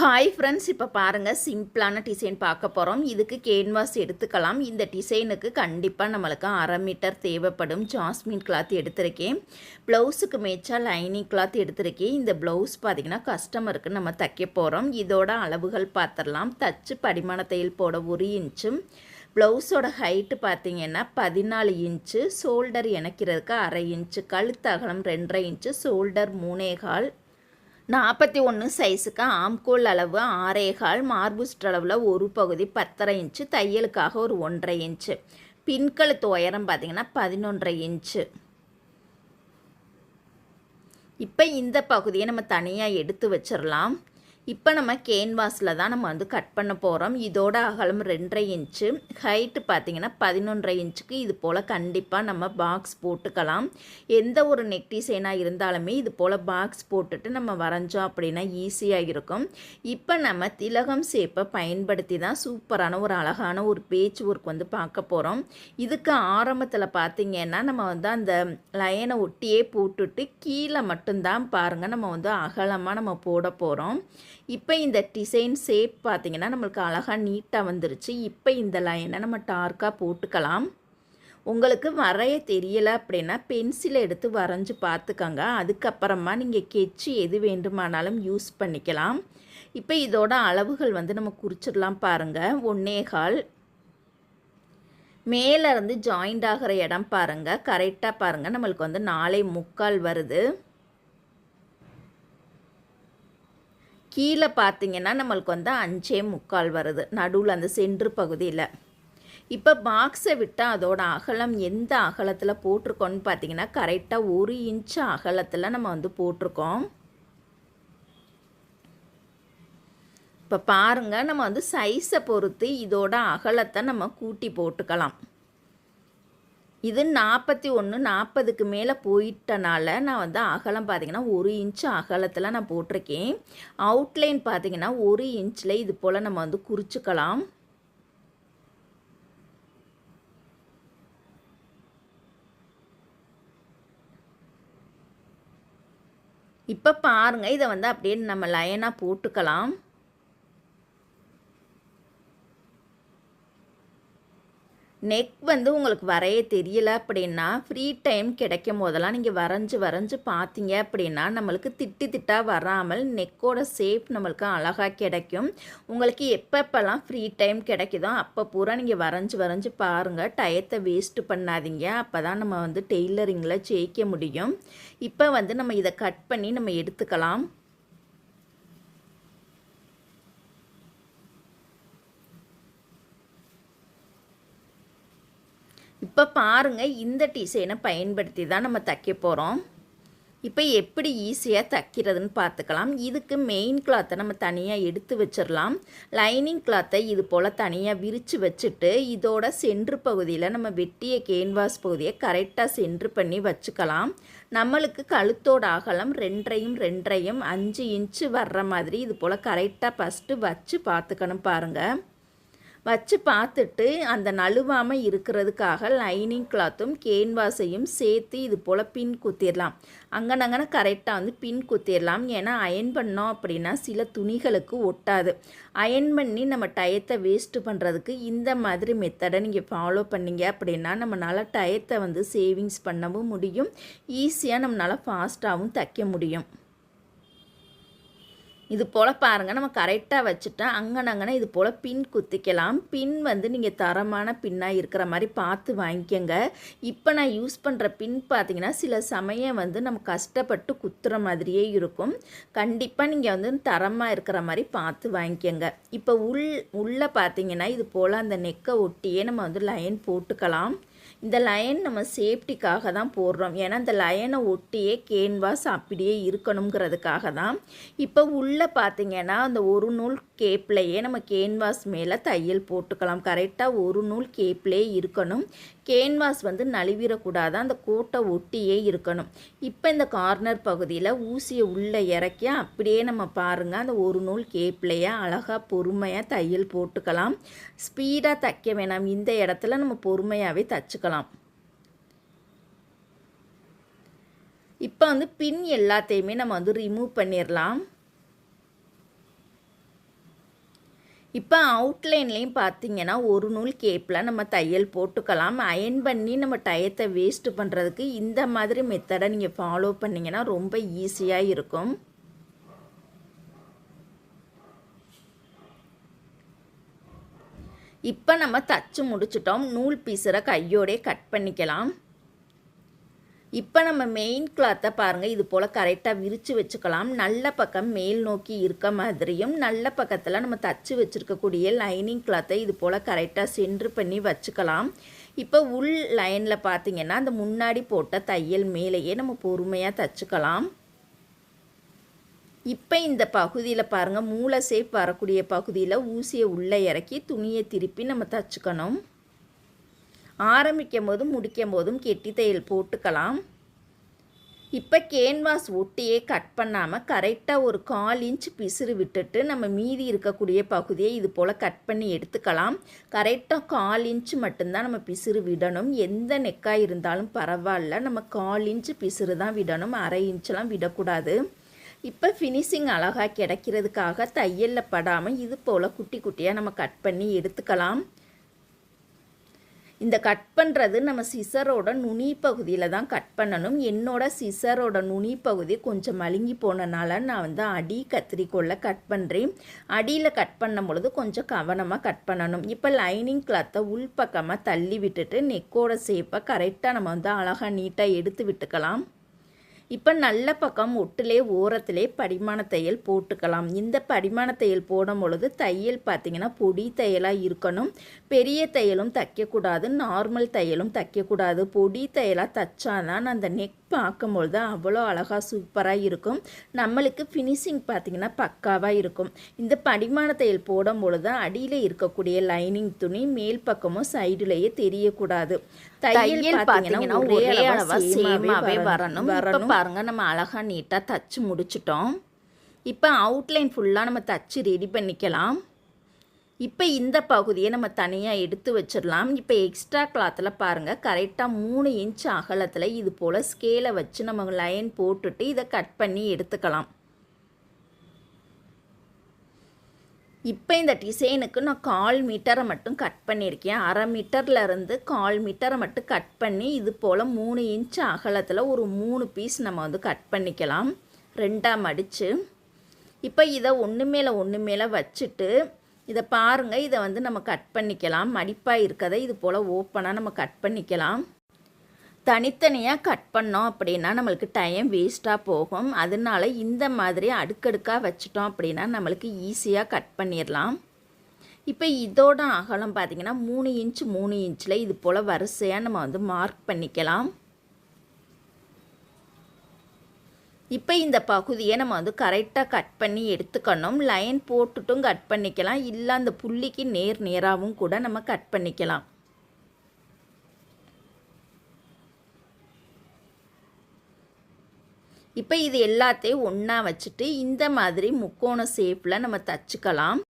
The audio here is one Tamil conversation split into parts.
ஹாய் ஃப்ரெண்ட்ஸ், இப்போ பாருங்கள் சிம்பிளான டிசைன் பார்க்க போகிறோம். இதுக்கு கேன்வாஸ் எடுத்துக்கலாம். இந்த டிசைனுக்கு கண்டிப்பாக நம்மளுக்கு 1/2 மீட்டர் தேவைப்படும். ஜாஸ்மின் கிளாத் எடுத்திருக்கேன். ப்ளவுஸுக்கு மேட்சாக லைனிங் கிளாத் எடுத்திருக்கேன். இந்த ப்ளவுஸ் பார்த்திங்கன்னா கஸ்டமருக்கு நம்ம தைக்க போகிறோம். இதோட அளவுகள் பார்த்துடலாம். தச்சு படிமான தையல் போட 1 இன்ச்சும், ப்ளவுஸோட ஹைட்டு பார்த்திங்கன்னா 14 இன்ச்சு, ஷோல்டர் இணைக்கிறதுக்கு 1/2 இன்ச்சு, கழுத்து அகலம் 2.5 இன்ச்சு, ஷோல்டர் 3.25, 41 சைஸுக்கு ஆம்கோல் அளவு 6.25, மார்புஸ்ட் அளவில் ஒரு பகுதி 10.5 இன்ச்சு, தையலுக்காக ஒரு 1.5 இன்ச்சு, பின்கழுத்து உயரம் பார்த்திங்கன்னா 11.5 இன்ச்சு. இப்போ இந்த பகுதியை நம்ம தனியாக எடுத்து வச்சிடலாம். இப்போ நம்ம கேன்வாஸில் தான் நம்ம வந்து கட் பண்ண போகிறோம். இதோட அகலம் 2.5 இன்ச்சு, ஹைட்டு பார்த்திங்கன்னா 11.5 இன்ச்சுக்கு இது போல் கண்டிப்பாக நம்ம பாக்ஸ் போட்டுக்கலாம். எந்த ஒரு நெக் டிசைனாக இருந்தாலுமே இது போல் பாக்ஸ் போட்டுட்டு நம்ம வரைஞ்சோம் அப்படின்னா ஈஸியாக இருக்கும். இப்போ நம்ம திலகம் ஷேப்பை பயன்படுத்தி தான் சூப்பரான ஒரு அழகான ஒரு பேட்ச் ஒர்க் வந்து பார்க்க போகிறோம். இதுக்கு ஆரம்பத்தில் பார்த்திங்கன்னா நம்ம வந்து அந்த லைனை ஒட்டியே போட்டுட்டு கீழே மட்டும்தான் பாருங்கள் நம்ம வந்து அகலமாக நம்ம போட போகிறோம். இப்போ இந்த டிசைன் ஷேப் பார்த்திங்கன்னா நம்மளுக்கு அழகாக நீட்டாக வந்துருச்சு. இப்போ இந்த லைனை நம்ம டார்க்காக போட்டுக்கலாம். உங்களுக்கு வரைய தெரியலை அப்படின்னா பென்சிலை எடுத்து வரைஞ்சி பார்த்துக்கோங்க. அதுக்கப்புறமா நீங்கள் கெட்சி எது வேண்டுமானாலும் யூஸ் பண்ணிக்கலாம். இப்போ இதோட அளவுகள் வந்து நம்ம குறிச்சிடலாம். பாருங்கள், 1.25 மேலேருந்து ஜாயிண்ட் ஆகிற இடம் பாருங்கள், கரெக்டாக பாருங்கள் நம்மளுக்கு வந்து 4.25 வருது. கீழே பார்த்திங்கன்னா நம்மளுக்கு வந்து 5.25 வருது நடுவில் அந்த சென்ட்ரு பகுதியில். இப்போ பாக்ஸை விட்டால் அதோட அகலம் எந்த அகலத்தில் போட்டிருக்கோன்னு பார்த்திங்கன்னா கரெக்டாக 1 இன்ச்சு அகலத்தில் நம்ம வந்து போட்டிருக்கோம். இப்போ பாருங்கள், நம்ம வந்து சைஸை பொறுத்து இதோட அகலத்தை நம்ம கூட்டி போட்டுக்கலாம். இது 41 40க்கு மேலே போயிட்டனால நான் வந்து அகலம் பார்த்திங்கன்னா 1 இன்ச்சு அகலத்தில் நான் போட்டிருக்கேன். அவுட்லைன் பார்த்திங்கன்னா 1 இன்ச்சில் இது போல் நம்ம வந்து குறிச்சிக்கலாம். இப்போ பாருங்கள், இதை வந்து அப்படியே நம்ம லைனாக போட்டுக்கலாம். நெக் வந்து உங்களுக்கு வரைய தெரியலை அப்படின்னா ஃப்ரீ டைம் கிடைக்கும் போதெல்லாம் நீங்கள் வரைஞ்சி பார்த்தீங்க அப்படின்னா நம்மளுக்கு திட்டாக வராமல் நெக்கோட ஷேப் நம்மளுக்கு அழகாக கிடைக்கும். உங்களுக்கு எப்பப்பெல்லாம் ஃப்ரீ டைம் கிடைக்குதோ அப்போ பூரா நீங்கள் வரைஞ்சி பாருங்கள். டயத்தை வேஸ்ட்டு பண்ணாதீங்க. அப்போ தான் நம்ம வந்து டெய்லரிங்கில் ஜெயிக்க முடியும். இப்போ வந்து நம்ம இதை கட் பண்ணி நம்ம எடுத்துக்கலாம். இப்போ பாருங்கள், இந்த டிசைனை பயன்படுத்தி தான் நம்ம தைக்க போகிறோம். இப்போ எப்படி ஈஸியாக தைக்கிறதுன்னு பார்த்துக்கலாம். இதுக்கு மெயின் கிளாத்தை நம்ம தனியாக எடுத்து வச்சிடலாம். லைனிங் கிளாத்தை இது போல் தனியாக விரித்து வச்சுட்டு இதோட சென்ட்ரு பகுதியில் நம்ம வெட்டிய கேன்வாஸ் பகுதியை கரெக்டாக சென்ட்ரு பண்ணி வச்சுக்கலாம். நம்மளுக்கு கழுத்தோட அகலம் 2.5 5 இன்ச்சு வர்ற மாதிரி இது போல் கரெக்டாக ஃபஸ்ட்டு வச்சு பார்த்துக்கணும். பாருங்கள், வச்சு பார்த்துட்டு அந்த நழுவாமல் இருக்கிறதுக்காக லைனிங் கிளாத்தும் கேன்வாஸையும் சேர்த்து இது போல் பின் குத்திடலாம். அங்கனங்கன கரெக்டாக வந்து பின் குத்திடலாம். ஏன்னா அயன் பண்ணோம் அப்படின்னா சில துணிகளுக்கு ஒட்டாது. அயன் பண்ணி நம்ம டயத்தை வேஸ்ட்டு பண்ணுறதுக்கு இந்த மாதிரி மெத்தடை நீங்கள் ஃபாலோ பண்ணிங்க அப்படின்னா நம்மளால் டயத்தை வந்து சேவிங்ஸ் பண்ணவும் முடியும். ஈஸியாக நம்மளால் ஃபாஸ்ட்டாகவும் தைக்க முடியும். இது போல் பாருங்கள், நம்ம கரெக்டாக வச்சுட்டா அங்கனங்கன இது போல் பின் குத்திக்கலாம். பின் வந்து நீங்கள் தரமான பின்னாக இருக்கிற மாதிரி பார்த்து வாங்கிக்கோங்க. இப்போ நான் யூஸ் பண்ணுற பின் பார்த்திங்கன்னா சில சமயம் வந்து நம்ம கஷ்டப்பட்டு குத்துற மாதிரியே இருக்கும். கண்டிப்பாக நீங்கள் வந்து தரமாக இருக்கிற மாதிரி பார்த்து வாங்கிக்கோங்க. இப்போ உள்ளே பார்த்திங்கன்னா இது போல் அந்த நெக்கை ஒட்டியே நம்ம வந்து லைன் போட்டுக்கலாம். இந்த லைன் நம்ம சேஃப்டிக்காக தான் போடுறோம். ஏன்னா இந்த லைனை ஒட்டியே கேன்வாஸ் அப்படியே இருக்கணுங்கிறதுக்காக தான். இப்போ உள்ளே பார்த்திங்கன்னா அந்த ஒரு நூல் கேப்லேயே நம்ம கேன்வாஸ் மேலே தையல் போட்டுக்கலாம். கரெக்டாக ஒரு நூல் கேப்லேயே இருக்கணும். கேன்வாஸ் வந்து நழுவிடக்கூடாது, அந்த கோட்டை ஒட்டியே இருக்கணும். இப்போ இந்த கார்னர் பகுதியில் ஊசியை உள்ளே இறக்கி அப்படியே நம்ம பாருங்கள் அந்த ஒரு நூல் கேப்லேயே அழகாக பொறுமையாக தையல் போட்டுக்கலாம். ஸ்பீடாக தைக்க வேணாம். இந்த இடத்துல நம்ம பொறுமையாகவே தைச்சிக்கலாம். இப்போ வந்து பின் எல்லாத்தையுமே நம்ம வந்து ரிமூவ் பண்ணிடலாம். இப்போ அவுட்லைன்லேயும் பார்த்தீங்கன்னா ஒரு நூல் கேப்பில் நம்ம தையல் போட்டுக்கலாம். அயர்ன் பண்ணி நம்ம டயத்தை வேஸ்ட்டு பண்ணுறதுக்கு இந்த மாதிரி மெத்தடை நீங்கள் ஃபாலோ பண்ணிங்கன்னா ரொம்ப ஈஸியாக இருக்கும். இப்போ நம்ம தச்சு முடிச்சிட்டோம். நூல் பீஸரை கையோடே கட் பண்ணிக்கலாம். இப்போ நம்ம மெயின் கிளாத்தை பாருங்கள், இது போல் கரெக்டாக விரித்து வச்சுக்கலாம். நல்ல பக்கம் மேல் நோக்கி இருக்க மாதிரியும், நல்ல பக்கத்தில் நம்ம தச்சு வச்சுருக்கக்கூடிய லைனிங் கிளாத்தை இது போல் கரெக்டாக சென்ட்ரு பண்ணி வச்சுக்கலாம். இப்போ உள் லைனில் பார்த்திங்கன்னா அந்த முன்னாடி போட்ட தையல் மேலேயே நம்ம பொறுமையாக தச்சுக்கலாம். இப்போ இந்த பகுதியில் பாருங்கள், மூளை ஷேப் வரக்கூடிய பகுதியில் ஊசியை உள்ளே இறக்கி துணியை திருப்பி நம்ம தச்சுக்கணும். ஆரம்பிக்கும் போதும் முடிக்கும் போதும் கெட்டி தையல் போட்டுக்கலாம். இப்போ கேன்வாஸ் ஒட்டியே கட் பண்ணாமல் கரெக்டாக ஒரு 1/4 இன்ச் பிசுறு விட்டுட்டு நம்ம மீதி இருக்கக்கூடிய பகுதியை இது போல் கட் பண்ணி எடுத்துக்கலாம். கரெக்டாக 1/4 இன்ச் மட்டும்தான் நம்ம பிசுறு விடணும். எந்த நெக்காக இருந்தாலும் பரவாயில்ல, நம்ம 1/4 இன்ச் பிசுறு தான் விடணும், 1/2 இன்ச்லாம் விடக்கூடாது. இப்போ ஃபினிஷிங் அழகாக கிடைக்கிறதுக்காக தையலில் படாமல் இது போல் குட்டி குட்டியாக நம்ம கட் பண்ணி எடுத்துக்கலாம். இந்த கட் பண்ணுறது நம்ம சிசரோட நுனி பகுதியில் தான் கட் பண்ணணும். என்னோட சிசரோட நுனி பகுதி கொஞ்சம் மழுங்கி போனனால நான் அடி கத்திரிக்கோலில் கட் பண்ணுறேன். அடியில் கட் பண்ணும் பொழுது கொஞ்சம் கவனமாக கட் பண்ணணும். இப்போ லைனிங் கிளாத்தை உள்பக்கமாக தள்ளி விட்டுட்டு நெக்கோட ஷேப்பை கரெக்டாக நம்ம அழகாக நீட்டாக எடுத்து விட்டுக்கலாம். இப்போ நல்ல பக்கம் ஒட்டிலே ஓரத்திலே படிமான தையல் போட்டுக்கலாம். இந்த படிமான தையல் போடும் பொழுது தையல் பார்த்திங்கன்னா பொடி தையலாக இருக்கணும். பெரிய தையலும் தைக்கக்கூடாது, நார்மல் தையலும் தைக்கக்கூடாது. பொடி தையலாக தைச்சாதான் அந்த நெக் பார்க்கும்பொழுது அவ்வளோ அழகாக சூப்பராக இருக்கும். நம்மளுக்கு ஃபினிஷிங் பார்த்திங்கன்னா பக்காவாக இருக்கும். இந்த படிமான தையல் போடும் பொழுது அடியில் இருக்கக்கூடிய லைனிங் துணி மேல் பக்கமும் சைடுலேயே தெரியக்கூடாது. தையல் பார்த்தீங்கன்னா ஒரே அளவாக சேமாகவே வரணும். இப்போ பாருங்கள், நம்ம அழகாக நீட்டாக தச்சு முடிச்சிட்டோம். இப்போ அவுட்லைன் ஃபுல்லாக நம்ம தச்சு ரெடி பண்ணிக்கலாம். இப்போ இந்த பகுதியை நம்ம தனியாக எடுத்து வச்சிடலாம். இப்போ எக்ஸ்ட்ரா கிளாத்தில் பாருங்கள், கரெக்டாக 3 இன்ச் அகலத்தில் இது போல் ஸ்கேலை வச்சு நம்ம லைன் போட்டுட்டு இதை கட் பண்ணி எடுத்துக்கலாம். இப்போ இந்த டிசைனுக்கு நான் 1/4 மீட்டரை மட்டும் கட் பண்ணியிருக்கேன். 1/2 மீட்டர்லேருந்து 1/4 மீட்டரை மட்டும் கட் பண்ணி இது போல் 3 இன்ச் அகலத்தில் ஒரு 3 பீஸ் நம்ம கட் பண்ணிக்கலாம், 2ஆக மடித்து. இப்போ இதை ஒன்று மேலே வச்சுட்டு இதை பாருங்கள், இதை நம்ம கட் பண்ணிக்கலாம். மடிப்பாக இருக்கதை இது போல் ஓப்பனாக நம்ம கட் பண்ணிக்கலாம். தனித்தனியாக கட் பண்ணோம் அப்படின்னா நம்மளுக்கு டைம் வேஸ்ட்டாக போகும். அதனால இந்த மாதிரி அடுக்கடுக்காக வச்சிட்டோம் அப்படின்னா நம்மளுக்கு ஈஸியாக கட் பண்ணிடலாம். இப்போ இதோட அகலம் பார்த்திங்கன்னா 3 இன்ச் 3 இன்ச்சில் இது போல் வரிசையாக நம்ம மார்க் பண்ணிக்கலாம். இப்போ இந்த பகுதியை நம்ம கரெக்டாக கட் பண்ணி எடுத்துக்கணும். லைன் போட்டுட்டும் கட் பண்ணிக்கலாம், இல்லை அந்த புள்ளிக்கு நேராகவும் கூட நம்ம கட் பண்ணிக்கலாம். இப்போ இது எல்லாத்தையும் ஒன்றா வச்சுட்டு இந்த மாதிரி முக்கோண ஷேப்பில் நம்ம தச்சுக்கலாம்.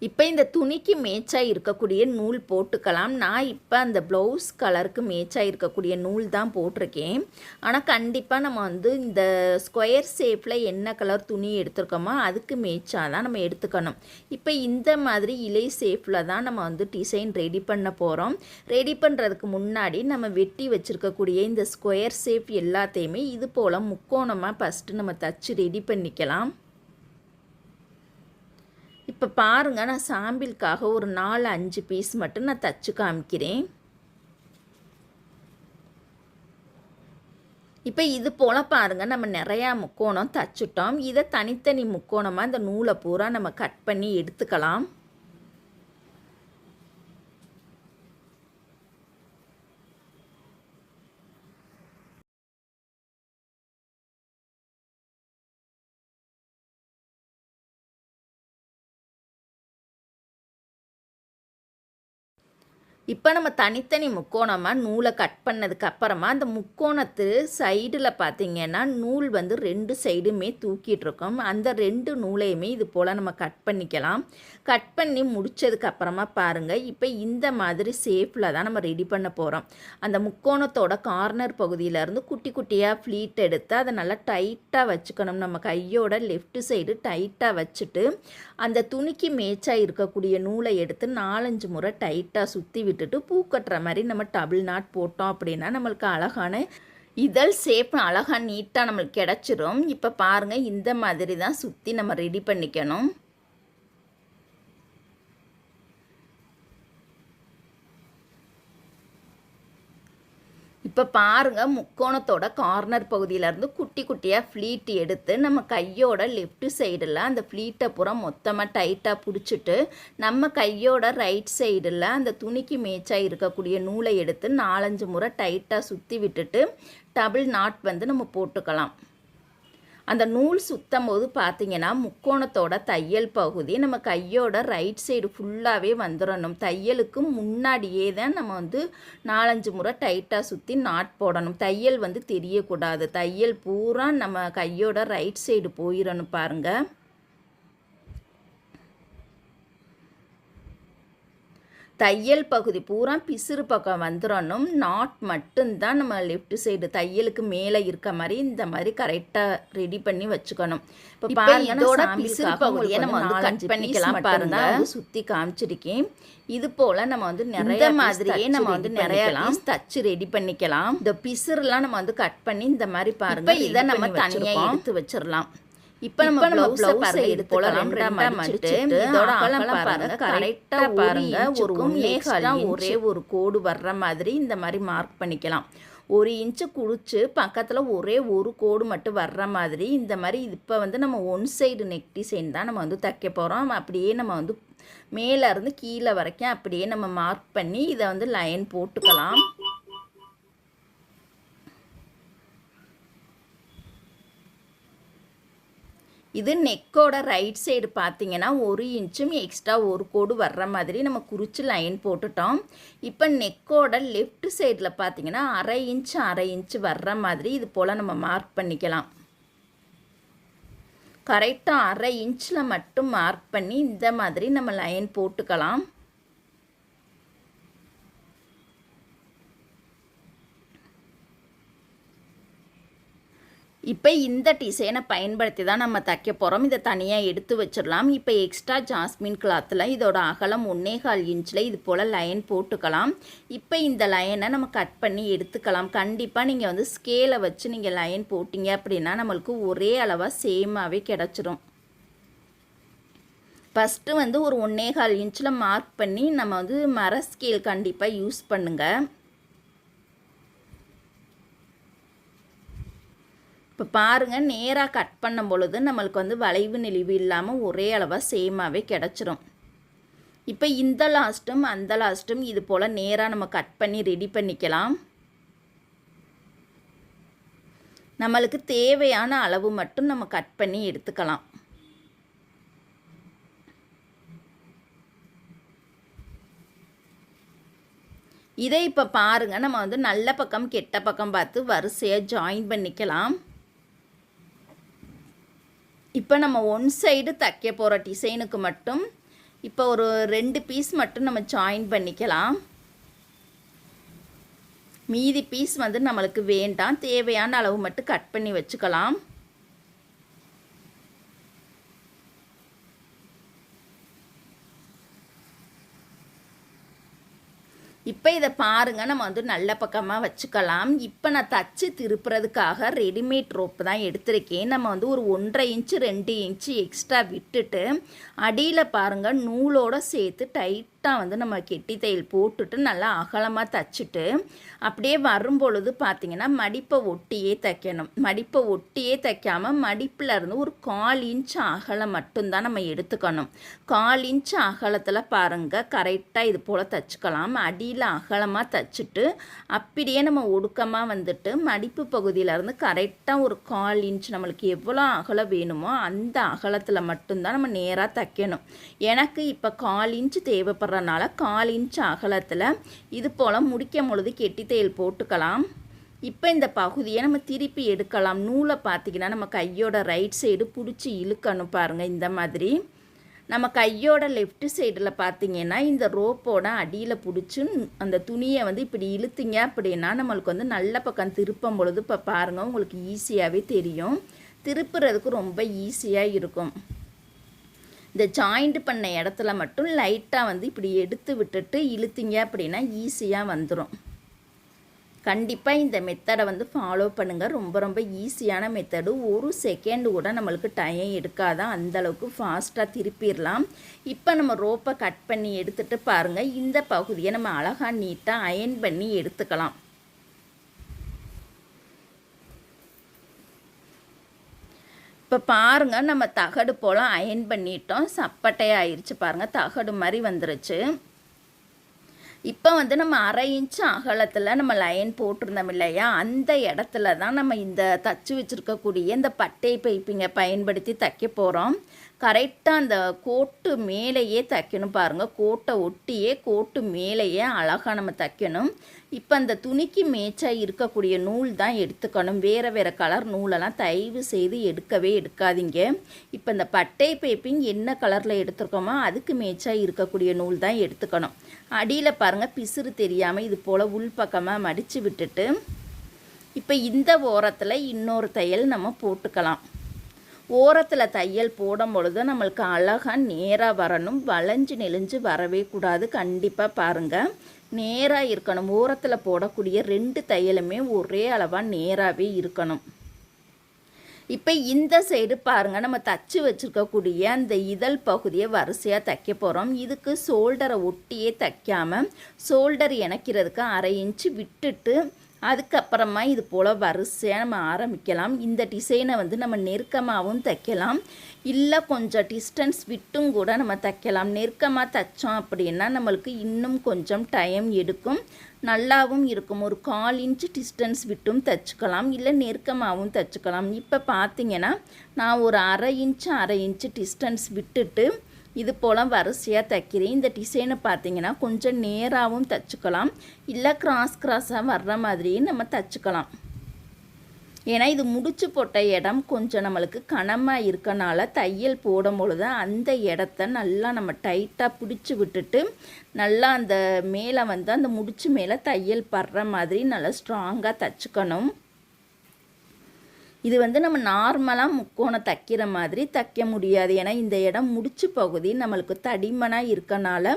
இப்போ இந்த துணிக்கு மேட்சாக இருக்கக்கூடிய நூல் போட்டுக்கலாம். நான் இப்போ அந்த ப்ளவுஸ் கலருக்கு மேட்சாக இருக்கக்கூடிய நூல் தான் போட்டிருக்கேன். ஆனால் கண்டிப்பாக நம்ம இந்த ஸ்கொயர் ஷேப்பில் என்ன கலர் துணி எடுத்துருக்கோமோ அதுக்கு மேட்சாக தான் நம்ம எடுத்துக்கணும். இப்போ இந்த மாதிரி இலை ஷேப்பில் தான் நம்ம டிசைன் ரெடி பண்ண போகிறோம். ரெடி பண்ணுறதுக்கு முன்னாடி நம்ம வெட்டி வச்சுருக்கக்கூடிய இந்த ஸ்கொயர் ஷேப் எல்லாத்தையுமே இது போல் முக்கோணமாக ஃபஸ்ட்டு நம்ம தச்சு ரெடி பண்ணிக்கலாம். இப்போ பாருங்கள், நான் சாம்பிளுக்காக ஒரு 4-5 பீஸ் மட்டும் நான் தச்சு காமிக்கிறேன். இப்போ இது போல் பாருங்கள், நம்ம நிறையா முக்கோணம் தச்சுட்டோம். இதை தனித்தனி முக்கோணமாக இந்த நூலை பூரா நம்ம கட் பண்ணி எடுத்துக்கலாம். இப்போ நம்ம தனித்தனி முக்கோணமாக நூலை கட் பண்ணதுக்கு அப்புறமா அந்த முக்கோணத்து சைடில் பார்த்திங்கன்னா நூல் வந்து 2 சைடுமே தூக்கிட்டு இருக்கோம். அந்த 2 நூலையுமே இது போல் நம்ம கட் பண்ணிக்கலாம். கட் பண்ணி முடித்ததுக்கு அப்புறமா பாருங்கள், இப்போ இந்த மாதிரி ஷேப்பில் தான் நம்ம ரெடி பண்ண போகிறோம். அந்த முக்கோணத்தோட கார்னர் பகுதியிலேருந்து குட்டி குட்டியாக ஃப்ளீட் எடுத்து அதை நல்லா டைட்டாக வச்சுக்கணும். நம்ம கையோட லெஃப்ட் சைடு டைட்டாக வச்சுட்டு அந்த துணிக்கு மேட்சாக இருக்கக்கூடிய நூலை எடுத்து 4-5 முறை டைட்டாக சுற்றி விட்டுட்டு பூ கட்டுற மாதிரி நம்ம டபுள் நாட் போட்டோம் அப்படின்னா நம்மளுக்கு அழகான இதழ் ஷேப் அழகாக நீட்டாக நம்மளுக்கு கிடச்சிரும். இப்போ பாருங்கள், இந்த மாதிரி தான் சுற்றி நம்ம ரெடி பண்ணிக்கணும். இப்போ பாருங்கள், முக்கோணத்தோட கார்னர் பகுதியிலேருந்து குட்டி குட்டியாக ஃப்ளீட் எடுத்து நம்ம கையோட லெஃப்ட் சைடில் அந்த ஃப்ளீட்டை பூரா மொத்தமாக டைட்டாக பிடிச்சிட்டு நம்ம கையோட ரைட் சைடில் அந்த துணிக்கு மேட்சாக இருக்கக்கூடிய நூலை எடுத்து 4-5 முறை டைட்டாக சுற்றி விட்டுட்டு டபுள் நாட் வந்து நம்ம போட்டுக்கலாம். அந்த நூல் சுற்றும் போது பார்த்திங்கன்னா முக்கோணத்தோட தையல் பகுதி நம்ம கையோட ரைட் சைடு ஃபுல்லாகவே வந்துடணும். தையலுக்கு முன்னாடியே தான் நம்ம வந்து 4-5 முறை டைட்டாக சுற்றி நாட் போடணும். தையல் வந்து தெரியக்கூடாது. தையல் பூரா நம்ம கையோட ரைட் சைடு போயிடணும். பாருங்கள், தையல் பகுதி பூரா பிசுறு பக்கம் வந்துடணும். நாட் மட்டும்தான் நம்ம லெஃப்ட் சைடு தையலுக்கு மேலே இருக்க மாதிரி இந்த மாதிரி கரெக்டாக ரெடி பண்ணி வச்சுக்கணும். இப்போ பாருங்க, இதோட பிசுறு பகுதியை நம்ம வந்து கட் பண்ணிக்கலாம். பாருங்க, சுற்றி காமிச்சிருக்கேன். இது போல் நம்ம வந்து நிறைய மாதிரியே நம்ம வந்து நிறைய தச்சு ரெடி பண்ணிக்கலாம். இந்த பிசுறுலாம் நம்ம வந்து கட் பண்ணி இந்த மாதிரி பாருங்க, இதை நம்ம தனியாக எடுத்து வச்சிடலாம். இப்போ நம்ம ப்ளவுஸை எடுத்துக்கலாம். ரெண்டா மடிச்சிட்டு இதோட அகலம் பாருங்க, கரெக்டாக பாருங்க, ஒரு 1.25 ஒரே ஒரு கோடு வர்ற மாதிரி இந்த மாதிரி மார்க் பண்ணிக்கலாம். 1 இன்ச்சு குடிச்சு பக்கத்தில் ஒரே ஒரு கோடு மட்டும் வர்ற மாதிரி இந்த மாதிரி. இப்போ வந்து நம்ம 1 சைடு நெக் டிசைன் தான் நம்ம வந்து தைக்க போகிறோம். அப்படியே நம்ம வந்து மேலேருந்து கீழே வரைக்கும் அப்படியே நம்ம மார்க் பண்ணி இதை வந்து லைன் போட்டுக்கலாம். இது நெக்கோட ரைட் சைடு பார்த்திங்கன்னா 1 இன்ச்சும் எக்ஸ்ட்ரா ஒரு கோடு வர்ற மாதிரி நம்ம குறித்து லைன் போட்டுட்டோம். இப்போ நெக்கோட லெஃப்ட் சைடில் பார்த்திங்கன்னா 1/2 இன்ச்சு வர்ற மாதிரி இது போல் நம்ம மார்க் பண்ணிக்கலாம். கரெக்டாக 1/2 இன்ச்சில் மட்டும் மார்க் பண்ணி இந்த மாதிரி நம்ம லைன் போட்டுக்கலாம். இப்போ இந்த டிசைனை பயன்படுத்தி தான் நம்ம தைக்க போகிறோம். இதை தனியாக எடுத்து வச்சிடலாம். இப்போ எக்ஸ்ட்ரா ஜாஸ்மின் கிளாத்தில் இதோட அகலம் 1.25 இன்ச்சில் இது போல் லைன் போட்டுக்கலாம். இப்போ இந்த லைனை நம்ம கட் பண்ணி எடுத்துக்கலாம். கண்டிப்பாக நீங்கள் வந்து ஸ்கேலை வச்சு நீங்கள் லைன் போட்டிங்க அப்படின்னா நம்மளுக்கு ஒரே அளவாக சேமாகவே கிடச்சிரும். ஃபஸ்ட்டு வந்து ஒரு 1.25 இன்ச்சில் மார்க் பண்ணி நம்ம வந்து மர ஸ்கேல் கண்டிப்பாக யூஸ் பண்ணுங்கள். இப்போ பாருங்கள், நேராக கட் பண்ணும் பொழுது நம்மளுக்கு வந்து வளைவு நெளிவு இல்லாமல் ஒரே அளவாக சேமாகவே கிடச்சிரும். இப்போ இந்த லாஸ்ட்டும் அந்த லாஸ்ட்டும் இது போல் நேராக நம்ம கட் பண்ணி ரெடி பண்ணிக்கலாம். நம்மளுக்கு தேவையான அளவு மட்டும் நம்ம கட் பண்ணி எடுத்துக்கலாம். இதை இப்போ பாருங்கள், நம்ம வந்து நல்ல பக்கம் கெட்ட பக்கம் பார்த்து வரிசையாக ஜாயின் பண்ணிக்கலாம். இப்போ நம்ம 1 சைடு தைக்க போகிற டிசைனுக்கு மட்டும் இப்போ ஒரு 2 பீஸ் மட்டும் நம்ம ஜாயின் பண்ணிக்கலாம். மீதி பீஸ் வந்து நம்மளுக்கு வேண்டாம், தேவையான அளவு மட்டும் கட் பண்ணி வச்சுக்கலாம். இப்போ இதை பாருங்கள், நம்ம வந்து நல்ல பக்கமாக வச்சுக்கலாம். இப்போ நான் தச்சு திருப்புறதுக்காக ரெடிமேட் ரோப்பு தான் எடுத்திருக்கேன். நம்ம வந்து ஒரு 1.5 இன்ச்சு 2 இன்ச்சு எக்ஸ்ட்ரா விட்டுட்டு அடியில் பாருங்கள் நூலோடு சேர்த்து டைட்டாக வந்து நம்ம கெட்டி தையல் போட்டுட்டு நல்லா அகலமாக தைச்சிட்டு அப்படியே வரும்பொழுது பார்த்திங்கன்னா மடிப்பை ஒட்டியே தைக்கணும். மடிப்பை ஒட்டியே தைக்காமல் மடிப்பில் இருந்து ஒரு 1/4 இன்ச்சு அகலம் மட்டும்தான் நம்ம எடுத்துக்கணும். 1/4 இன்ச்சு அகலத்தில் பாருங்கள் கரெக்டாக இது போல் தைச்சிக்கலாம். அடியில் அகலமாக தைச்சிட்டு அப்படியே நம்ம ஒடுக்கமாக வந்துட்டு மடிப்பு பகுதியிலேருந்து கரெக்டாக ஒரு 1/4 இன்ச் நம்மளுக்கு எவ்வளோ அகலம் வேணுமோ அந்த அகலத்தில் மட்டும்தான் நம்ம நேராக தைக்கணும். எனக்கு இப்போ 1/4 இன்ச்சு தேவைப்படுற வர்றனால 1/4 இன்ச் அகலத்தில் இது போல் முடிக்கும் பொழுது கெட்டி தையல் போட்டுக்கலாம். இப்போ இந்த பகுதியை நம்ம திருப்பி எடுக்கலாம். நூலை பார்த்திங்கன்னா நம்ம கையோட ரைட் சைடு பிடிச்சி இழுக்கணும் பாருங்கள். இந்த மாதிரி நம்ம கையோட லெஃப்ட் சைடில் பார்த்திங்கன்னா இந்த ரோப்போட அடியில் பிடிச்சி அந்த துணியை வந்து இப்படி இழுத்திங்க அப்படின்னா நம்மளுக்கு வந்து நல்ல பக்கம் திருப்பும் பொழுது இப்போ பாருங்கள் உங்களுக்கு ஈஸியாகவே தெரியும். திருப்புறதுக்கு ரொம்ப ஈஸியாக இருக்கும். இந்த ஜாயிண்ட் பண்ண இடத்துல மட்டும் லைட்டாக வந்து இப்படி எடுத்து விட்டுட்டு இழுத்திங்க அப்படின்னா ஈஸியாக வந்துடும். கண்டிப்பாக இந்த மெத்தடை வந்து ஃபாலோ பண்ணுங்கள். ரொம்ப ரொம்ப ஈஸியான மெத்தடு. 1 செகண்ட் கூட நம்மளுக்கு டைம் எடுக்காதான், அந்தளவுக்கு ஃபாஸ்ட்டாக திருப்பிடலாம். இப்போ நம்ம ரோப்பை கட் பண்ணி எடுத்துகிட்டு பாருங்கள். இந்த பகுதியை நம்ம அழகாக நீட்டாக அயன் பண்ணி எடுத்துக்கலாம். இப்போ பாருங்கள் நம்ம தகடு போல் அயன் பண்ணிட்டோம். சப்பட்டையாக ஆயிடுச்சு பாருங்கள். தகடு மாதிரி வந்துருச்சு. இப்போ வந்து நம்ம 1/2 இன்ச் அகலத்தில் நம்ம லைன் போட்டிருந்தோம் இல்லையா, அந்த இடத்துல தான் நம்ம இந்த தச்சு வச்சுருக்கக்கூடிய இந்த பட்டை பைப்பிங்கை பயன்படுத்தி தைக்க போகிறோம். கரெக்டாக அந்த கோட்டு மேலேயே தைக்கணும் பாருங்கள். கோட்டை ஒட்டியே கோட்டு மேலேயே அழகாக நம்ம தைக்கணும். இப்போ அந்த துணிக்கு மேட்சாக இருக்கக்கூடிய நூல் தான் எடுத்துக்கணும். வேறு வேறு கலர் நூலெல்லாம் தயவு செய்து எடுக்காதீங்க. இப்போ இந்த பட்டை பைப்பிங் என்ன கலரில் எடுத்துருக்கோமோ அதுக்கு மேட்சாக இருக்கக்கூடிய நூல் தான் எடுத்துக்கணும். அடியில் பாருங்கள் பிசுறு தெரியாமல் இது போல் உள்பக்கமாக மடித்து விட்டுட்டு இப்போ இந்த ஓரத்தில் இன்னொரு தையல் நம்ம போட்டுக்கலாம். ஓரத்தில் தையல் போடும் பொழுது நம்மளுக்கு அழகாக நேராக வரணும். வளைஞ்சு நெளிஞ்சு வரவே கூடாது. கண்டிப்பாக பாருங்கள் நேராக இருக்கணும். ஓரத்தில் போடக்கூடிய 2 தையலுமே ஒரே அளவாக நேராகவே இருக்கணும். இப்போ இந்த சைடு பாருங்கள் நம்ம தச்சு வச்சுருக்கக்கூடிய அந்த இதழ் பகுதியை வரிசையாக தைக்க போகிறோம். இதுக்கு ஷோல்டரை ஒட்டியே தைக்காமல் ஷோல்டர் இணைக்கிறதுக்கு 1/2 இன்ச்சு விட்டுட்டு அதுக்கப்புறமா இது போல் வரிசையாக நம்ம ஆரம்பிக்கலாம். இந்த டிசைனை வந்து நம்ம நெருக்கமாகவும் தைக்கலாம், இல்லை கொஞ்சம் டிஸ்டன்ஸ் விட்டும் கூட நம்ம தைக்கலாம். நெருக்கமாக தைச்சோம் அப்படின்னா நம்மளுக்கு இன்னும் கொஞ்சம் டைம் எடுக்கும், நல்லாவும் இருக்கும். ஒரு 1/4 இன்ச்சு டிஸ்டன்ஸ் விட்டும் தைச்சிக்கலாம், இல்லை நெருக்கமாகவும் தைச்சிக்கலாம். இப்போ பார்த்திங்கன்னா நான் ஒரு 1/2 இன்ச்சு டிஸ்டன்ஸ் விட்டுட்டு இது போல் வரிசையாக தைக்கிறேன். இந்த டிசைனை பார்த்திங்கன்னா கொஞ்சம் நேராகவும் தைச்சிக்கலாம், இல்லை கிராஸாக வர்ற மாதிரியும் நம்ம தைச்சிக்கலாம். ஏன்னா இது முடிச்சு போட்ட இடம் கொஞ்சம் நம்மளுக்கு கனமாக இருக்கனால தையல் போடும் பொழுது அந்த இடத்த நல்லா நம்ம டைட்டாக பிடிச்சி விட்டுட்டு நல்லா அந்த மேலே வந்து அந்த முடிச்சு மேலே தையல் படுற மாதிரி நல்லா ஸ்ட்ராங்காக தைச்சிக்கணும். இது வந்து நம்ம நார்மலாக முக்கோணம் தைக்கிற மாதிரி தைக்க முடியாது. ஏன்னா இந்த இடம் முடிச்சு பகுதி நம்மளுக்கு தடிமனாக இருக்கனால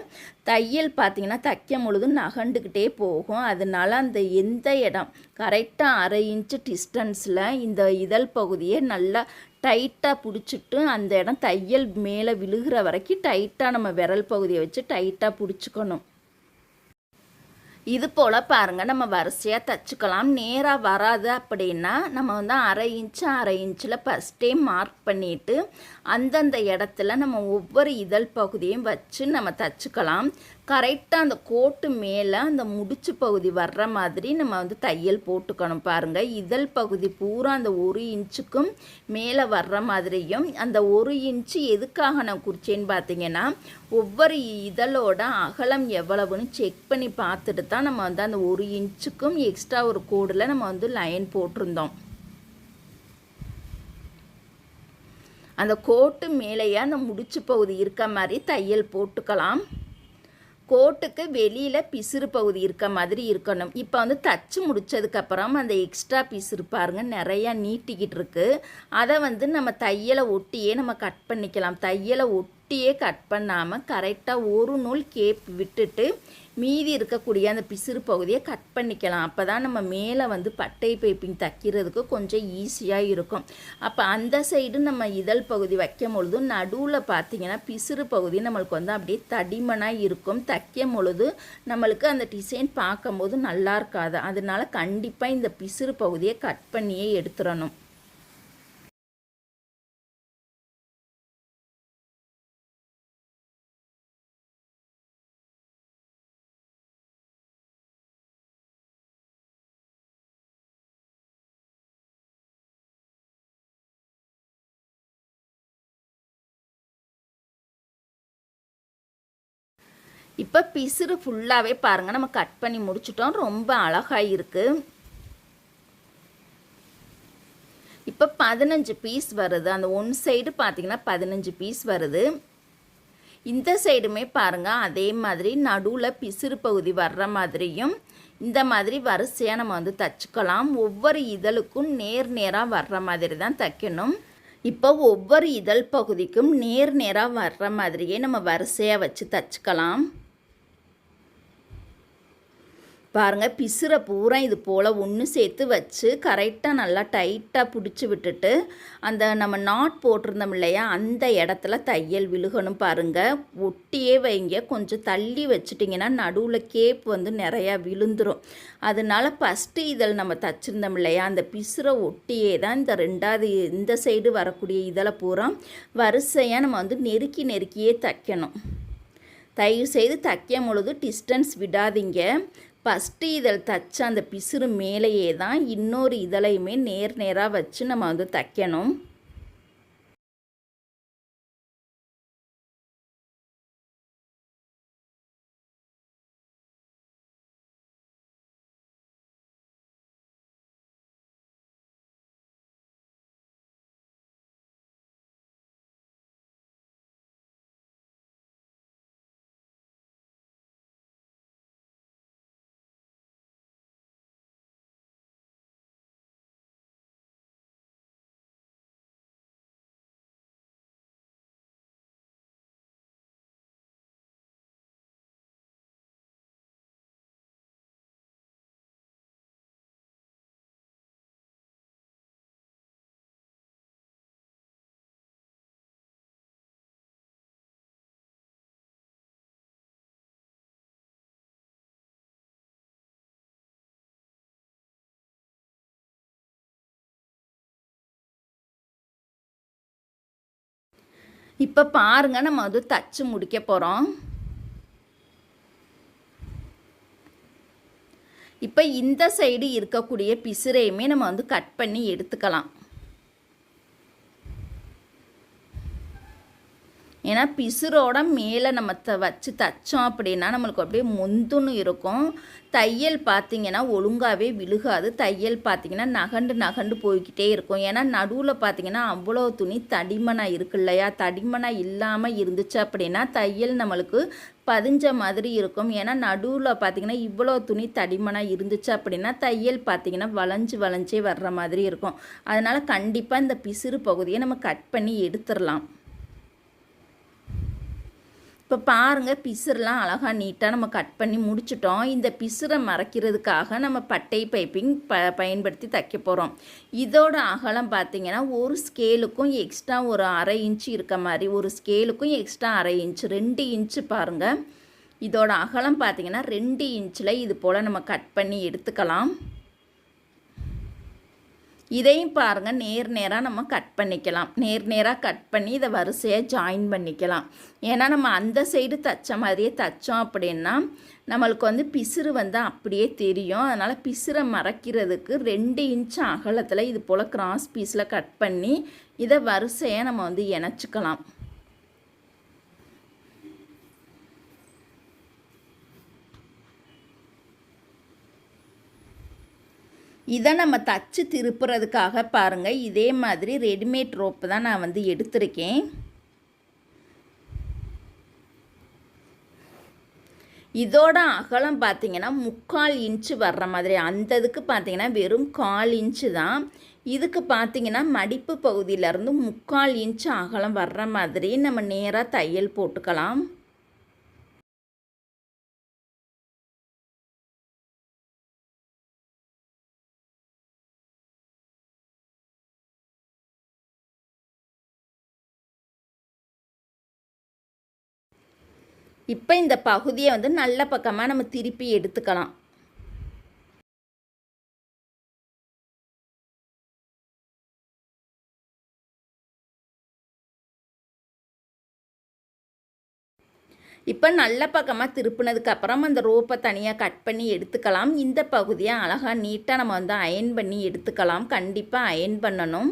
தையல் பார்த்திங்கன்னா தைக்கும் பொழுது நகண்டுக்கிட்டே போகும். அதனால அந்த எந்த இடம் கரெக்டாக 1/2 இன்ச்சு டிஸ்டன்ஸில் இந்த இதழ் பகுதியை நல்லா டைட்டாக பிடிச்சிட்டு அந்த இடம் தையல் மேலே விழுகிற வரைக்கும் டைட்டாக நம்ம விரல் பகுதியை வச்சு டைட்டாக பிடிச்சிக்கணும். இது போல் பாருங்கள் நம்ம வரிசையாக தைச்சிக்கலாம். நேராக வராது அப்படின்னா நம்ம வந்து 1/2 இன்ச்சில் ஃபஸ்ட்டே மார்க் பண்ணிவிட்டு அந்தந்த இடத்துல நம்ம ஒவ்வொரு இதழ் பகுதியும் வச்சு நம்ம தைச்சிக்கலாம். கரெக்டாக அந்த கோட்டு மேலே அந்த முடிச்சு பகுதி வர்ற மாதிரி நம்ம வந்து தையல் போட்டுக்கணும். பாருங்கள் இதழ் பகுதி பூரா அந்த 1 இன்ச்சுக்கும் மேலே வர்ற மாதிரியும், அந்த 1 இன்ச்சு எதுக்காக நான் குறிச்சேன்னு பார்த்தீங்கன்னா ஒவ்வொரு இதழோட அகலம் எவ்வளவுன்னு செக் பண்ணி பார்த்துட்டு தான் நம்ம வந்து அந்த 1 இன்ச்சுக்கும் எக்ஸ்ட்ரா ஒரு கோடில் நம்ம வந்து லைன் போட்டிருந்தோம். அந்த கோட்டு மேலேயே அந்த முடிச்சு பகுதி இருக்க மாதிரி தையல் போட்டுக்கலாம். கோட்டுக்கு வெளியில் பிசுறு பகுதி இருக்க மாதிரி இருக்கணும். இப்போ வந்து தச்சு முடித்ததுக்கப்புறம் அந்த எக்ஸ்ட்ரா பிசுறு பாருங்கள் நிறையா நீட்டிக்கிட்டு இருக்குது. அதை வந்து நம்ம தையலை ஒட்டியே நம்ம கட் பண்ணிக்கலாம். தையலை ஒட்டியே கட் பண்ணாமல் கரெக்டாக ஒரு நூல் கேப் விட்டுட்டு மீதி இருக்கக்கூடிய அந்த பிசுறு பகுதியை கட் பண்ணிக்கலாம். அப்போ தான் நம்ம மேலே வந்து பட்டை பைப்பிங் தைக்கிறதுக்கு கொஞ்சம் ஈஸியாக இருக்கும். அப்போ அந்த சைடு நம்ம இதழ் பகுதி வைக்கும் பொழுது நடுவில் பார்த்திங்கன்னா பிசுறு பகுதி நம்மளுக்கு வந்து அப்படியே தடிமனாக இருக்கும். தைக்கும் பொழுது நம்மளுக்கு அந்த டிசைன் பார்க்கும்போது நல்லா இருக்காது. அதனால கண்டிப்பாக இந்த பிசுறு பகுதியை கட் பண்ணியே எடுத்துடணும். இப்போ பிசுறு ஃபுல்லாகவே பாருங்கள் நம்ம கட் பண்ணி முடிச்சிட்டோம். ரொம்ப அழகாக இருக்குது. இப்போ 15 பீஸ் வருது. அந்த ஒன் சைடு பார்த்திங்கன்னா 15 பீஸ் வருது. இந்த சைடுமே பாருங்கள் அதே மாதிரி நடுவில் பிசுறு பகுதி வர்ற மாதிரியும் இந்த மாதிரி வரிசையாக நம்ம வந்து தச்சுக்கலாம். ஒவ்வொரு இதழுக்கும் நேராக வர்ற மாதிரி தான் தைக்கணும். இப்போ ஒவ்வொரு இதழ் பகுதிக்கும் நேராக வர்ற மாதிரியே நம்ம வரிசையாக வச்சு தச்சுக்கலாம். பாருங்கள் பிசுரை பூரா இது போல் ஒன்று சேர்த்து வச்சு கரெக்டாக நல்லா டைட்டாக பிடிச்சி விட்டுட்டு அந்த நம்ம நாட் போட்டிருந்தோம் இல்லையா அந்த இடத்துல தையல் விழுகணும். பாருங்கள் ஒட்டியே வைங்க. கொஞ்சம் தள்ளி வச்சிட்டிங்கன்னா நடுவில் கேப் வந்து நிறையா விழுந்துடும். அதனால ஃபஸ்ட்டு இதழ் நம்ம தச்சுருந்தோம் இல்லையா அந்த பிசுரை ஒட்டியே தான் இந்த ரெண்டாவது இந்த சைடு வரக்கூடிய இதழை பூரா வரிசையாக நம்ம வந்து நெருக்கியே தைக்கணும். தயவு செய்து தைக்கும் பொழுது டிஸ்டன்ஸ் விடாதீங்க. ஃபஸ்ட்டு இதழ் தைச்ச அந்த பிசுறு மேலேயே தான் இன்னொரு இதழையுமே நேராக வச்சு நம்ம வந்து தைக்கணும். இப்போ பாருங்கள் நம்ம வந்து தச்சு முடிக்க போகிறோம். இப்போ இந்த சைடு இருக்கக்கூடிய பிசுரையுமே நம்ம வந்து கட் பண்ணி எடுத்துக்கலாம். ஏன்னா பிசுரோட மேலே நம்ம வச்சு தைச்சோம் அப்படின்னா நம்மளுக்கு அப்படியே மொந்துன்னு இருக்கும். தையல் பார்த்திங்கன்னா ஒழுங்காகவே விழுகாது. தையல் பார்த்திங்கன்னா நகண்டு போய்கிட்டே இருக்கும். ஏன்னா நடுவில் பார்த்திங்கன்னா அவ்வளோ துணி தடிமனாக இருக்கு இல்லையா. தடிமனாக இல்லாமல் இருந்துச்சு அப்படின்னா தையல் நம்மளுக்கு பதிஞ்ச மாதிரி இருக்கும். ஏன்னா நடுவில் பார்த்திங்கன்னா இவ்வளோ துணி தடிமனாக இருந்துச்சு அப்படின்னா தையல் பார்த்திங்கன்னா வளைஞ்சே வர்ற மாதிரி இருக்கும். அதனால் கண்டிப்பாக இந்த பிசுறு பகுதியை நம்ம கட் பண்ணி எடுத்துடலாம். இப்போ பாருங்கள் பிசுரெலாம் அழகாக நீட்டாக நம்ம கட் பண்ணி முடிச்சிட்டோம். இந்த பிசுரை மறைக்கிறதுக்காக நம்ம பட்டை பைப்பிங் பயன்படுத்தி தைக்க போகிறோம். இதோட அகலம் பார்த்திங்கன்னா ஒரு ஸ்கேலுக்கும் எக்ஸ்ட்ரா ஒரு 1/2 இன்ச்சு இருக்க மாதிரி, ஒரு ஸ்கேலுக்கும் எக்ஸ்ட்ரா 1/2 இன்ச்சு 2 இன்ச்சு பாருங்கள். இதோட அகலம் பார்த்திங்கன்னா 2 இன்ச்சில் இது போல் நம்ம கட் பண்ணி எடுத்துக்கலாம். இதையும் பாருங்கள் நேராக நம்ம கட் பண்ணிக்கலாம். நேராக கட் பண்ணி இதை வரிசையாக ஜாயின் பண்ணிக்கலாம். ஏன்னா நம்ம அந்த சைடு தைச்ச மாதிரியே தைச்சோம் அப்படின்னா நம்மளுக்கு வந்து பிசுறு வந்து அப்படியே தெரியும். அதனால் பிசுரை மறைக்கிறதுக்கு 2 இன்ச்சு அகலத்தில் இது போல் கிராஸ் பீஸில் கட் பண்ணி இதை வரிசையாக நம்ம வந்து இணைச்சிக்கலாம். இதை நம்ம தச்சு திருப்புறதுக்காக பாருங்கள் இதே மாதிரி ரெடிமேட் ரோப்பு தான் நான் வந்து எடுத்திருக்கேன். இதோட அகலம் பார்த்திங்கன்னா 3/4 இன்ச்சு வர்ற மாதிரி, அந்த இதுக்கு பார்த்திங்கன்னா வெறும் 1/4 இன்ச்சு தான். இதுக்கு பார்த்திங்கன்னா மடிப்பு பகுதியிலேருந்து 3/4 இன்ச்சு அகலம் வர்ற மாதிரி நம்ம நேராக தையல் போட்டுக்கலாம். இப்போ இந்த பகுதியை வந்து நல்ல பக்கமாக நம்ம திருப்பி எடுத்துக்கலாம். இப்போ நல்ல பக்கமாக திருப்பினதுக்கப்புறம் அந்த ரோப்பை தனியாக கட் பண்ணி எடுத்துக்கலாம். இந்த பகுதியை அழகாக நீட்டாக நம்ம வந்து அயன் பண்ணி எடுத்துக்கலாம். கண்டிப்பாக அயன் பண்ணணும்.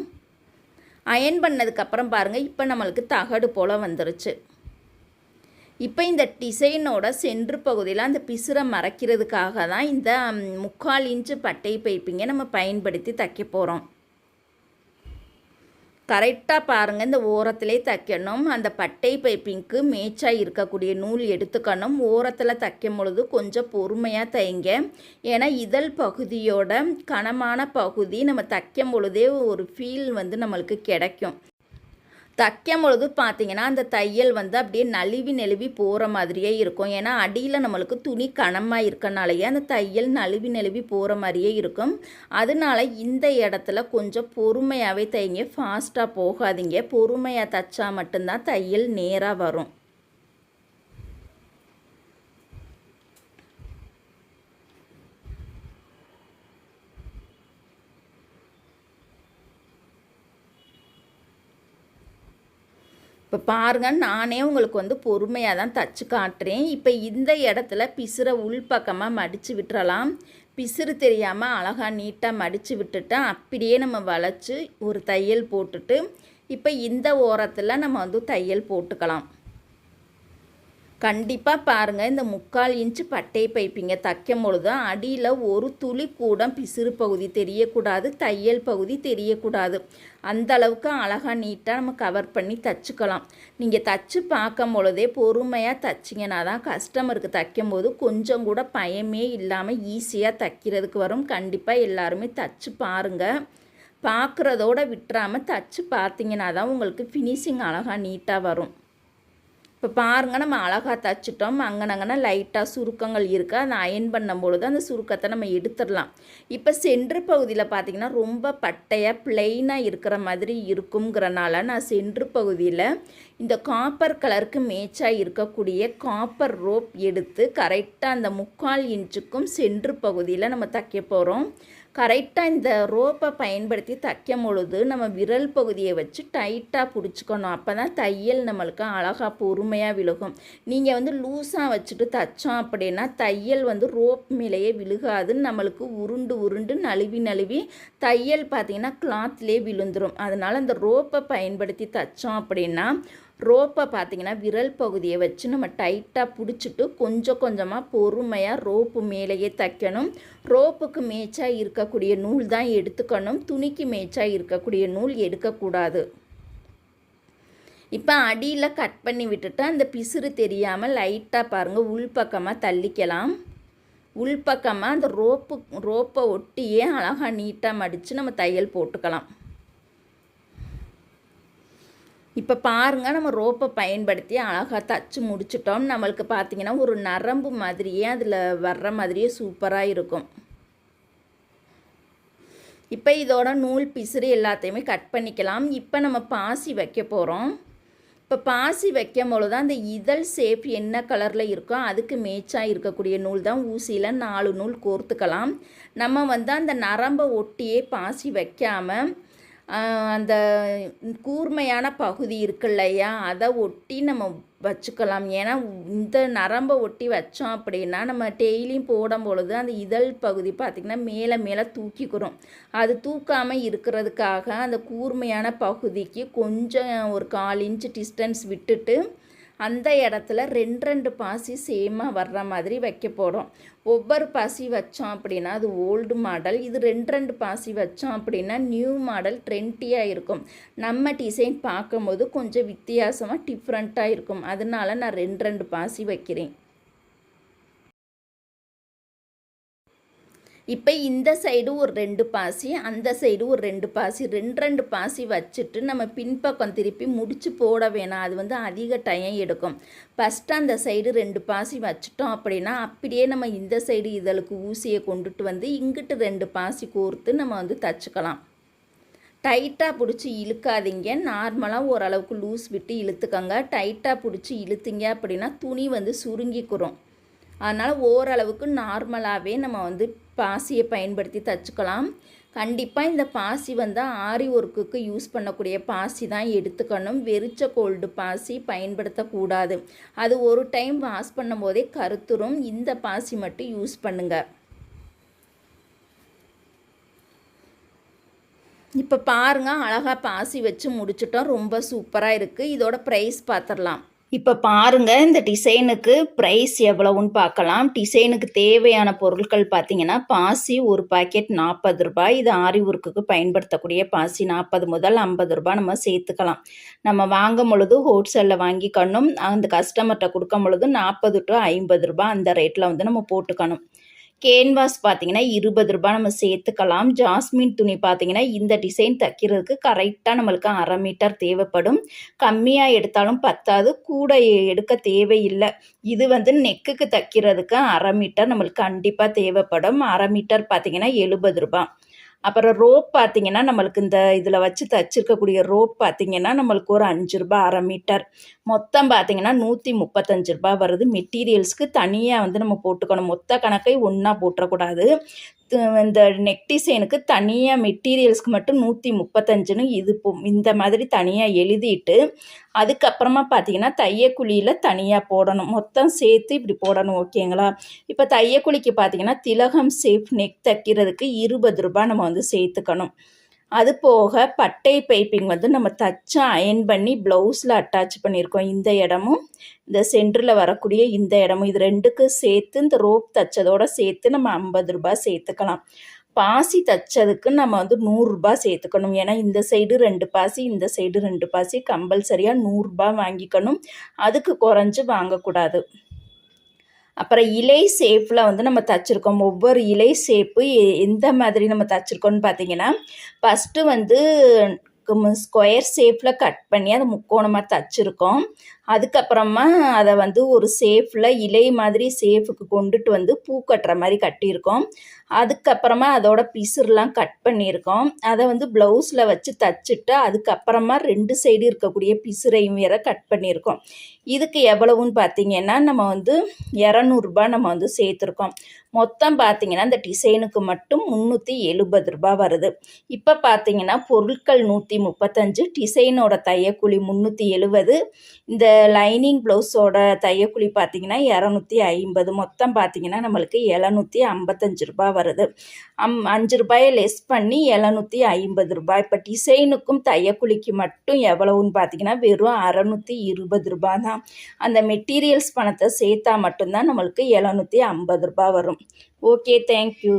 அயன் பண்ணதுக்கப்புறம் பாருங்கள் இப்போ நம்மளுக்கு தகடு போல் வந்துருச்சு. இப்போ இந்த டிசைனோட சென்ட்ரு பகுதியில் அந்த பிசுரை மறைக்கிறதுக்காக தான் இந்த 3/4 இன்ச்சு பட்டை பைப்பிங்கை நம்ம பயன்படுத்தி தைக்க போகிறோம். கரெக்டாக பாருங்கள், இந்த ஓரத்திலே தைக்கணும். அந்த பட்டை பைப்பிங்க்கு மேட்சாக இருக்கக்கூடிய நூல் எடுத்துக்கணும். ஓரத்தில் தைக்கும் பொழுது கொஞ்சம் பொறுமையாக தைங்க. ஏன்னா இதழ் பகுதியோட கனமான பகுதி நம்ம தைக்கும் பொழுதே ஒரு ஃபீல் வந்து நம்மளுக்கு கிடைக்கும். தைக்கும் பொழுது பார்த்திங்கன்னா அந்த தையல் வந்து அப்படியே நழுவி போகிற மாதிரியே இருக்கும். ஏன்னா அடியில் நம்மளுக்கு துணி கனமாக இருக்கனாலேயே அந்த தையல் நழுவி போகிற மாதிரியே இருக்கும். அதனால இந்த இடத்துல கொஞ்சம் பொறுமையாகவே தைங்க, ஃபாஸ்ட்டாக போகாதீங்க. பொறுமையாக தைச்சா மட்டும்தான் தையல் நேராக வரும். இப்போ பாருங்கள், நானே உங்களுக்கு வந்து பொறுமையாக தான் தச்சு காட்டுறேன். இப்போ இந்த இடத்துல பிசுரை உள்பக்கமாக மடித்து விட்டுறலாம். பிசுறு தெரியாமல் அழகாக நீட்டாக மடித்து விட்டுட்டு அப்படியே நம்ம வளைச்சி ஒரு தையல் போட்டுட்டு இப்போ இந்த ஓரத்தில் நம்ம வந்து தையல் போட்டுக்கலாம். கண்டிப்பாக பாருங்கள், இந்த 3/4 இன்ச்சு பட்டை பைப்பிங்க தைக்கும் பொழுது அடியில் ஒரு துளி கூட பிசுறு பகுதி தெரியக்கூடாது, தையல் பகுதி தெரியக்கூடாது. அந்த அளவுக்கு அழகாக நீட்டாக நம்ம கவர் பண்ணி தைச்சிக்கலாம். நீங்கள் தைச்சி பார்க்கும் பொழுதே பொறுமையாக தைச்சிங்கன்னா தான் கஸ்டமருக்கு தைக்கும்போது கொஞ்சம் கூட பயமே இல்லாமல் ஈஸியாக தைக்கிறதுக்கு வரும். கண்டிப்பாக எல்லாருமே தைச்சி பாருங்கள். பார்க்குறதோட விட்டுறாமல் தைச்சி பார்த்தீங்கன்னா தான் உங்களுக்கு ஃபினிஷிங் அழகாக நீட்டாக வரும். இப்போ பாருங்கள், நம்ம அழகாக தைச்சிட்டோம். அங்கனங்கன்னா லைட்டாக சுருக்கங்கள் இருக்குது. அதை அயன் பண்ணும்பொழுது அந்த சுருக்கத்தை நம்ம எடுத்துடலாம். இப்போ சென்ட்ரு பகுதியில் பார்த்திங்கன்னா ரொம்ப பட்டையாக ப்ளெயினாக இருக்கிற மாதிரி இருக்குங்கிறனால நான் சென்ட்ரு பகுதியில் இந்த காப்பர் கலருக்கு மேட்சாக இருக்கக்கூடிய காப்பர் ரோப் எடுத்து கரெக்டாக அந்த 3/4 இன்ச்சுக்கும் சென்ட்ரு பகுதியில் நம்ம தைக்க போகிறோம். கரெக்டாக இந்த ரோப்பை பயன்படுத்தி தைக்கும் பொழுது நம்ம விரல் பகுதியை வச்சு டைட்டாக பிடிச்சிக்கணும். அப்போ தான் தையல் நம்மளுக்கு அழகாக பொறுமையாக விழுகும். நீங்கள் வந்து லூஸாக வச்சுட்டு தைச்சோம் அப்படின்னா தையல் வந்து ரோப் மேலேயே விழுகாதுன்னு நம்மளுக்கு உருண்டு நழுவி தையல் பார்த்திங்கன்னா கிளாத்லேயே விழுந்துடும். அதனால் அந்த ரோப்பை பயன்படுத்தி தைச்சோம் அப்படின்னா ரோப்பை பார்த்திங்கன்னா விரல் பகுதியை வச்சு நம்ம டைட்டாக பிடிச்சிட்டு கொஞ்சமாக பொறுமையாக ரோப்பு மேலேயே தைக்கணும். ரோப்புக்கு மேட்சாக இருக்கக்கூடிய நூல் தான் எடுத்துக்கணும், துணிக்கு மேட்சாக இருக்கக்கூடிய நூல் எடுக்கக்கூடாது. இப்போ அடியில் கட் பண்ணி விட்டுட்டு அந்த பிசுறு தெரியாமல் லைட்டாக பாருங்கள் உள்பக்கமாக தள்ளிக்கலாம். உள்பக்கமாக அந்த ரோப்பை ஒட்டியே அழகாக நீட்டாக மடித்து நம்ம தையல் போட்டுக்கலாம். இப்போ பாருங்கள், நம்ம ரோப்பை பயன்படுத்தி அழகாக தச்சு முடிச்சிட்டோம். நம்மளுக்கு பார்த்திங்கன்னா ஒரு நரம்பு மாதிரியே அதில் வர்ற மாதிரியே சூப்பராக இருக்கும். இப்போ இதோட நூல் பிசுறு எல்லாத்தையுமே கட் பண்ணிக்கலாம். இப்போ நம்ம பாசி வைக்க போகிறோம். இப்போ பாசி வைக்கும் பொழுது அந்த இதழ் ஷேப் என்ன கலரில் இருக்கோ அதுக்கு மேட்சாக இருக்கக்கூடிய நூல் தான் ஊசியில் 4 நூல் கோர்த்துக்கலாம். நம்ம வந்து அந்த நரம்பை ஒட்டியே பாசி வைக்காமல் அந்த கூர்மையான பகுதி இருக்கு இல்லையா, அதை ஒட்டி நம்ம வச்சுக்கலாம். ஏன்னா இந்த நரம்பை ஒட்டி வச்சோம் அப்படின்னா நம்ம டெய்லியும் போடும் பொழுது அந்த இதழ் பகுதி பார்த்திங்கன்னா மேலே தூக்கிக்கிறோம். அது தூக்காமல் இருக்கிறதுக்காக அந்த கூர்மையான பகுதிக்கு கொஞ்சம் ஒரு 1/4 இன்ச்சு டிஸ்டன்ஸ் விட்டுட்டு அந்த இடத்துல 2 பாசி சேமாக வர்ற மாதிரி வைக்க போகிறோம். ஒவ்வொரு பாசி வச்சோம் அப்படின்னா அது ஓல்டு மாடல், இது 2 பாசி வச்சோம் அப்படின்னா நியூ மாடல் ட்ரெண்டியாக இருக்கும். நம்ம டிசைன் பார்க்கும்போது கொஞ்சம் வித்தியாசமாக டிஃப்ரெண்ட்டாக இருக்கும். அதனால நான் 2 பாசி வைக்கிறேன். இப்போ இந்த சைடு ஒரு 2 பாசி, அந்த சைடு ஒரு 2 பாசி, 2 பாசி வச்சுட்டு நம்ம பின்பக்கம் திருப்பி முடிச்சு போட வேணாம். அது வந்து அதிக டைம் எடுக்கும். ஃபஸ்ட்டு அந்த சைடு 2 பாசி வச்சுட்டோம் அப்படின்னா அப்படியே நம்ம இந்த சைடு இதழுக்கு ஊசியை கொண்டுட்டு வந்து இங்கிட்டு 2 பாசி கோர்த்து நம்ம வந்து தச்சுக்கலாம். டைட்டாக பிடிச்சி இழுக்காதீங்க. நார்மலாக ஓரளவுக்கு லூஸ் விட்டு இழுத்துக்கோங்க. டைட்டாக பிடிச்சி இழுத்தீங்க அப்படின்னா துணி வந்து சுருங்கிக்கிறோம். அதனால் ஓரளவுக்கு நார்மலாகவே நம்ம வந்து பாசியை பயன்படுத்தி தச்சுக்கலாம். கண்டிப்பாக இந்த பாசி வந்து ஆரி ஒர்க்குக்கு யூஸ் பண்ணக்கூடிய பாசி தான் எடுத்துக்கணும். வெறிச்ச கோல்டு பாசி பயன்படுத்தக்கூடாது. அது ஒரு டைம் வாஷ் பண்ணும் போதே கருத்துரும். இந்த பாசி மட்டும் யூஸ் பண்ணுங்கள். இப்போ பாருங்கள், அழகாக பாசி வச்சு முடிச்சிட்டோம். ரொம்ப சூப்பராக இருக்குது. இதோட ப்ரைஸ் பார்த்துடலாம். இப்போ பாருங்க இந்த டிசைனுக்கு ப்ரைஸ் எவ்வளவுன்னு பார்க்கலாம். டிசைனுக்கு தேவையான பொருட்கள் பார்த்தீங்கன்னா, பாசி ஒரு பாக்கெட் ரூ. 40. இது ஆரி ஒர்க்குக்கு பயன்படுத்தக்கூடிய பாசி 40 முதல் ரூ. 50 நம்ம சேர்த்துக்கலாம். நம்ம வாங்கும் பொழுது ஹோல்சேலில் வாங்கிக்கணும். அந்த கஸ்டமர்கிட்ட கொடுக்கும் பொழுது ரூ. 40 to ரூ. 50 அந்த ரேட்டில் வந்து நம்ம போட்டுக்கணும். கேன்வாஸ் பார்த்தீங்கன்னா ரூ. 20 நம்ம சேர்த்துக்கலாம். ஜாஸ்மின் துணி பார்த்தீங்கன்னா இந்த டிசைன் தைக்கிறதுக்கு கரெக்டாக நம்மளுக்கு 1/2 மீட்டர் தேவைப்படும். கம்மியாக எடுத்தாலும் பத்தாது, கூட எடுக்க தேவையில்லை. இது வந்து நெக்குக்கு தைக்கிறதுக்கு 1/2 மீட்டர் நம்மளுக்கு கண்டிப்பாக தேவைப்படும். 1/2 மீட்டர் பார்த்தீங்கன்னா ரூ. 70. அப்புறம் ரோப் பார்த்தீங்கன்னா நம்மளுக்கு இந்த இதில் வச்சு தைச்சிருக்கக்கூடிய ரோப் பார்த்தீங்கன்னா நம்மளுக்கு ஒரு ரூ. 5 1/2 மீட்டர். மொத்தம் பார்த்தீங்கன்னா ரூ. 135 வருது. மெட்டீரியல்ஸ்க்கு தனியாக வந்து நம்ம போட்டுக்கணும். மொத்த கணக்கை ஒன்றா போட்டுறக்கூடாது. இந்த நெக் டிசைனுக்கு தனியாக மெட்டீரியல்ஸ்க்கு மட்டும் 135ன்னு இந்த மாதிரி தனியாக எழுதிட்டு அதுக்கப்புறமா பார்த்தீங்கன்னா தையக்குழியில் தனியாக போடணும். மொத்தம் சேர்த்து இப்படி போடணும். ஓகேங்களா? இப்போ தையக்குழிக்கு பார்த்தீங்கன்னா திலகம் சேஃப் நெக் தைக்கிறதுக்கு ரூ. 20 நம்ம வந்து சேர்த்துக்கணும். அது போக பட்டை பைப்பிங் வந்து நம்ம தச்சு அயன் பண்ணி ப்ளவுஸில் அட்டாச் பண்ணியிருக்கோம். இந்த இடமும் இந்த சென்டரில் வரக்கூடிய இந்த இடமும் இது ரெண்டுக்கும் சேர்த்து இந்த ரோப் தைச்சதோடு சேர்த்து நம்ம ரூ. 50 சேர்த்துக்கலாம். பாசி தைச்சதுக்கு நம்ம வந்து ரூ. 100 சேர்த்துக்கணும். ஏன்னா இந்த சைடு 2 பாசி, இந்த சைடு 2 பாசி கம்பல்சரியாக ரூ. 100 வாங்கிக்கணும். அதுக்கு குறைஞ்சி வாங்கக்கூடாது. அப்புறம் இலை ஷேப்பில் வந்து நம்ம தைச்சிருக்கோம். ஒவ்வொரு இலை ஷேப்பு எந்த மாதிரி நம்ம தைச்சிருக்கோன்னு பார்த்தீங்கன்னா, ஃபஸ்ட்டு வந்து ஸ்கொயர் ஷேப்பில் கட் பண்ணி அதை முக்கோணமாக தைச்சிருக்கோம். அதுக்கப்புறமா அதை வந்து ஒரு ஷேப்பில் இலை மாதிரி ஷேப்புக்கு கொண்டுட்டு வந்து பூ கட்டுற மாதிரி கட்டியிருக்கோம். அதுக்கப்புறமா அதோட பிசுறுலாம் கட் பண்ணியிருக்கோம். அதை வந்து ப்ளவுஸில் வச்சு தைச்சிட்டு அதுக்கப்புறமா 2 சைடு இருக்கக்கூடிய பிசுறையும் வேற கட் பண்ணியிருக்கோம். இதுக்கு எவ்வளவுன்னு பார்த்தீங்கன்னா நம்ம வந்து ரூ. 200 நம்ம வந்து சேர்த்துருக்கோம். மொத்தம் பார்த்தீங்கன்னா இந்த டிசைனுக்கு மட்டும் ரூ. 370 வருது. இப்போ பார்த்தீங்கன்னா பொருட்கள் 135, டிசைனோட தையக்கூலி 370, இந்த லைனிங் ப்ளவுஸோட தையக்கூலி பார்த்தீங்கன்னா 250. மொத்தம் பார்த்தீங்கன்னா நம்மளுக்கு ரூ. 755 வருது. ரூ. 5 லெஸ் பண்ணி ரூ. 750. இப்போ டிசைனுக்கும் தையக்கூலிக்கு மட்டும் எவ்வளவுன்னு பார்த்தீங்கன்னா வெறும் ரூ. 620 தான். அந்த மெட்டீரியல்ஸ் பணத்தை சேர்த்தா மட்டும்தான் நம்மளுக்கு ரூ. 750 வரும். Okay, thank you.